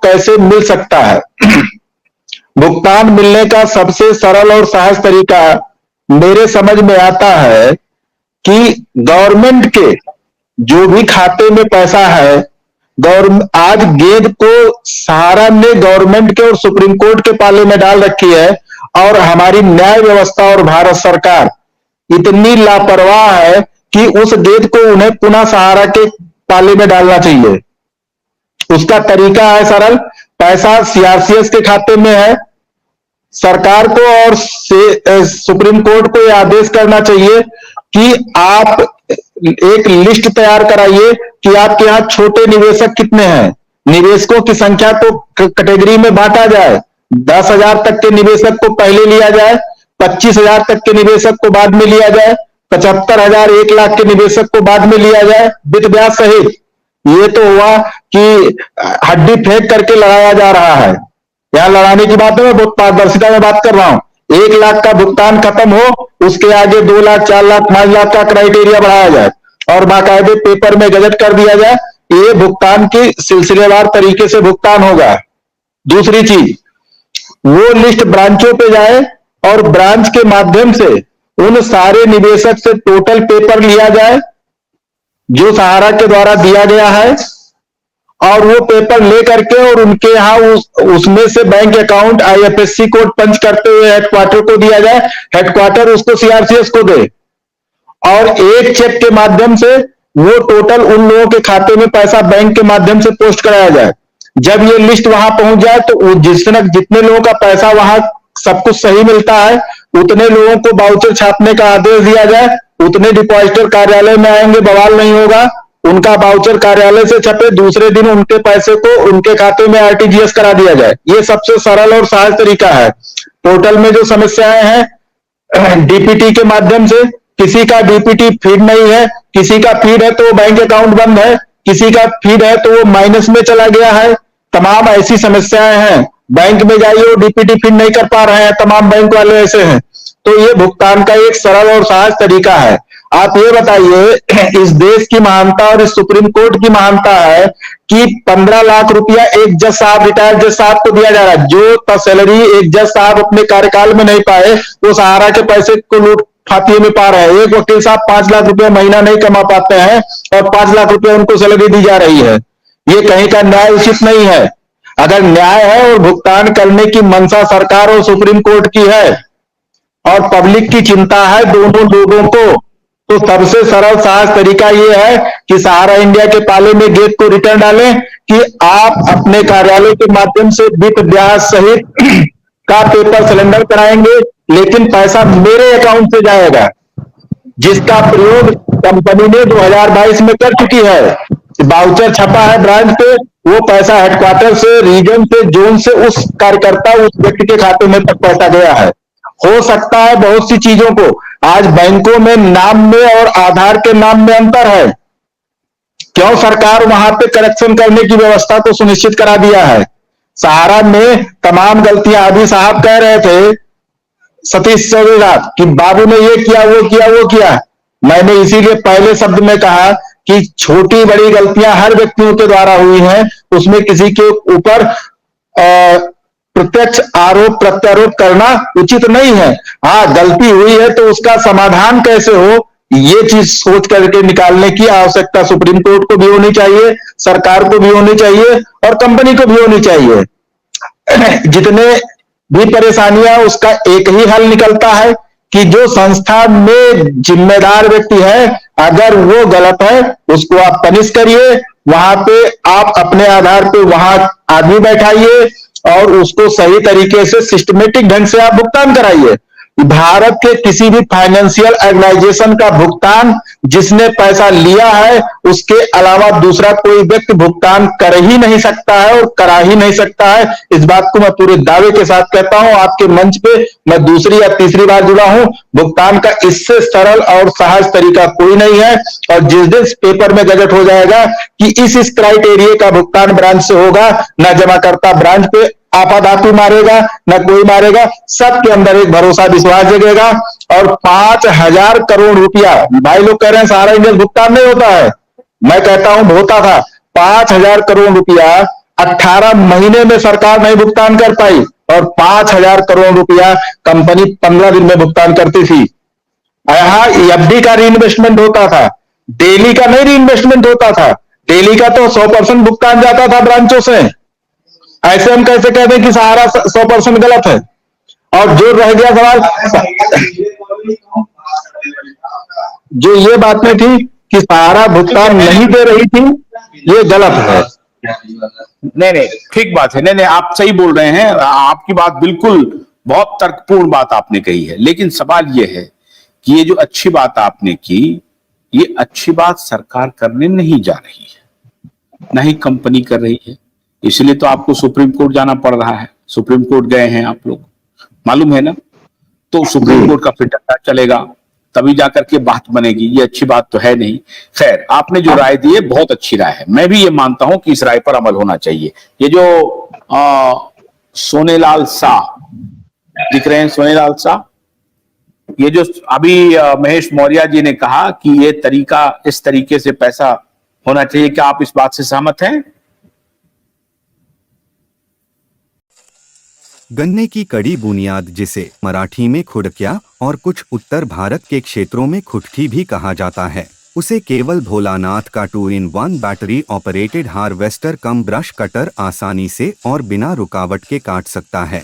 कैसे मिल सकता है? भुगतान मिलने का सबसे सरल और सहज तरीका मेरे समझ में आता है कि गवर्नमेंट के जो भी खाते में पैसा है, आज गेंद को सहारा ने गवर्नमेंट के और सुप्रीम कोर्ट के पाले में डाल रखी है, और हमारी न्याय व्यवस्था और भारत सरकार इतनी लापरवाह है कि उस गेंद को उन्हें पुनः सहारा के पाले में डालना चाहिए। उसका तरीका है सरल, पैसा सीआरसीएस के खाते में है। सरकार को और सुप्रीम कोर्ट को यह आदेश करना चाहिए कि आप एक लिस्ट तैयार कराइए कि आपके यहां छोटे निवेशक कितने हैं। निवेशकों की संख्या को कैटेगरी में बांटा जाए। 10,000 तक के निवेशक को पहले लिया जाए, 25,000 तक के निवेशक को बाद में लिया जाए, 75,000 1 लाख के निवेशक को बाद में लिया जाए, वित्त ब्याज सहित। ये तो हुआ कि हड्डी फेंक करके लड़ाया जा रहा है। यहां लड़ाने की बात है, मैं बहुत पारदर्शिता में बात कर रहा हूं। 1 लाख का भुगतान खत्म हो, उसके आगे 2 लाख, 4 लाख, 5 लाख का क्राइटेरिया बढ़ाया जाए और बाकायदे पेपर में गजट कर दिया जाए। ये भुगतान की सिलसिलेवार तरीके से भुगतान होगा। दूसरी चीज, वो लिस्ट ब्रांचों पे जाए और ब्रांच के माध्यम से उन सारे निवेशक से टोटल पेपर लिया जाए जो सहारा के द्वारा दिया गया है, और वो पेपर ले करके और उनके यहां उसमें से बैंक अकाउंट आईएफएससी कोड पंच करते हुए हेडक्वार्टर को दिया जाए, हेडक्वार्टर उसको सीआरसीएस को दे, और एक चेक के माध्यम से वो टोटल उन लोगों के खाते में पैसा बैंक के माध्यम से पोस्ट कराया जाए। जब ये लिस्ट वहां पहुंच जाए तो जितने लोगों का पैसा वहां सब कुछ सही मिलता है, उतने लोगों को वाउचर छापने का आदेश दिया जाए, उतने डिपॉजिटर कार्यालय में आएंगे, बवाल नहीं होगा। उनका वाउचर कार्यालय से छपे, दूसरे दिन उनके पैसे को उनके खाते में आरटीजीएस करा दिया जाए। ये सबसे सरल और सहज तरीका है। पोर्टल में जो समस्याएं हैं, डीपीटी के माध्यम से किसी का डीपीटी फीड नहीं है, किसी का फीड है तो वो बैंक अकाउंट बंद है, किसी का फीड है तो वो माइनस में चला गया है। तमाम ऐसी समस्याएं हैं। बैंक में जाइए, वो डीपीटी फीड नहीं कर पा रहे हैं, तमाम बैंक वाले ऐसे हैं। तो ये भुगतान का एक सरल और सहज तरीका है। आप ये बताइए, इस देश की महानता और इस सुप्रीम कोर्ट की महानता है कि 15 लाख रुपया एक जज साहब, रिटायर्ड जज साहब को दिया जा रहा है। जो सैलरी एक जज साहब अपने कार्यकाल में नहीं पाए, वो सहारा के पैसे को लूट फातिये में पा रहे हैं। एक वकील साहब 5 लाख रुपया महीना नहीं कमा पाते हैं और 5 लाख रुपया उनको सैलरी दी जा रही है। ये कहीं का न्याय उचित नहीं है। अगर न्याय है और भुगतान करने की मंशा सरकार और सुप्रीम कोर्ट की है और पब्लिक की चिंता है दोनों लोगों को, तो सबसे सरल सहज तरीका यह है कि सहारा इंडिया के पाले में गेट को रिटर्न डालें कि आप अपने कार्यालय के माध्यम से वित्त ब्याज सहित का पेपर सिलेंडर कराएंगे, लेकिन पैसा मेरे अकाउंट से जाएगा, जिसका प्रयोग कंपनी ने 2022 में कर चुकी है। वाउचर छपा है ब्रांच पे, वो पैसा हेडक्वार्टर से, रीजन से, जोन से उस कार्यकर्ता, उस व्यक्ति के खाते में तक पैसा गया है। हो सकता है बहुत सी चीजों को आज बैंकों में नाम में और आधार के नाम में अंतर है। क्यों सरकार वहां पे करेक्शन करने की व्यवस्था को सुनिश्चित करा दिया है। सहारा में तमाम गलतियां, अभी साहब कह रहे थे सतीश चौधरी कि बाबू ने ये किया, वो किया, वो किया। मैंने इसीलिए पहले शब्द में कहा कि छोटी बड़ी गलतियां हर व्यक्तियों के द्वारा हुई हैं, उसमें किसी के ऊपर प्रत्यक्ष आरोप प्रत्यारोप करना उचित नहीं है। हाँ, गलती हुई है तो उसका समाधान कैसे हो, ये चीज सोच करके निकालने की आवश्यकता सुप्रीम कोर्ट को भी होनी चाहिए, सरकार को भी होनी चाहिए और कंपनी को भी होनी चाहिए। जितने भी परेशानियां, उसका एक ही हल निकलता है कि जो संस्था में जिम्मेदार व्यक्ति है, अगर वो गलत है उसको आप पनिश करिए, वहां पे आप अपने आधार पे वहां आदमी बैठाइए और उसको सही तरीके से सिस्टमेटिक ढंग से आप भुगतान कराइए। भारत के किसी भी फाइनेंशियल ऑर्गेनाइजेशन का भुगतान जिसने पैसा लिया है उसके अलावा दूसरा कोई व्यक्ति भुगतान कर ही नहीं सकता है और करा ही नहीं सकता है। इस बात को मैं पूरे दावे के साथ कहता हूं। आपके मंच पे मैं दूसरी या तीसरी बार जुड़ा हूं। भुगतान का इससे सरल और सहज तरीका कोई नहीं है, और जिस दिन पेपर में गजट हो जाएगा कि इस क्राइटेरिया का भुगतान ब्रांच से होगा, न जमाकर्ता ब्रांच पे आपाधापी मारेगा, न कोई मारेगा, सबके अंदर एक भरोसा विश्वास जगेगा। और 5,000 करोड़ रुपया, भाई लोग कह रहे हैं सहारा इंडिया भुगतान नहीं होता है, मैं कहता हूं होता था। 5,000 करोड़ रुपया 18 महीने में सरकार नहीं भुगतान कर पाई और 5,000 करोड़ रुपया कंपनी 15 दिन में भुगतान करती थी। यहाँ एफडी का री-इन्वेस्टमेंट होता था, डेली का नहीं री-इन्वेस्टमेंट होता था। डेली का तो 100% भुगतान जाता था ब्रांचों से। ऐसे हम कैसे कह दें कि सहारा 100% गलत है? और जो रह गया सवाल, जो ये बातें थी कि सहारा भुगतान नहीं दे रही थी, ये गलत है। नहीं, ठीक बात है। नहीं, आप सही बोल रहे हैं। आपकी बात बिल्कुल बहुत तर्कपूर्ण बात आपने कही है, लेकिन सवाल ये है कि ये जो अच्छी बात आपने की, ये अच्छी बात सरकार करने नहीं जा रही है, नहीं कंपनी कर रही है। इसलिए तो आपको सुप्रीम कोर्ट जाना पड़ रहा है। सुप्रीम कोर्ट गए हैं आप लोग, मालूम है ना? तो सुप्रीम कोर्ट का फिर डंडा चलेगा, तभी जाकर के बात बनेगी। ये अच्छी बात तो है नहीं। खैर, आपने जो राय दी है बहुत अच्छी राय है। मैं भी ये मानता हूं कि इस राय पर अमल होना चाहिए। ये जो सोनेलाल शाह दिख रहे हैं, सोनेलाल शाह, ये जो अभी महेश मौर्य जी ने कहा कि ये तरीका, इस तरीके से पैसा होना चाहिए, क्या आप इस बात से सहमत हैं? गन्ने की कड़ी बुनियाद, जिसे मराठी में खुडक्या और कुछ उत्तर भारत के क्षेत्रों में खुटकी भी कहा जाता है, उसे केवल भोलानाथ का 2-in-1 बैटरी ऑपरेटेड हार्वेस्टर कम ब्रश कटर आसानी से और बिना रुकावट के काट सकता है।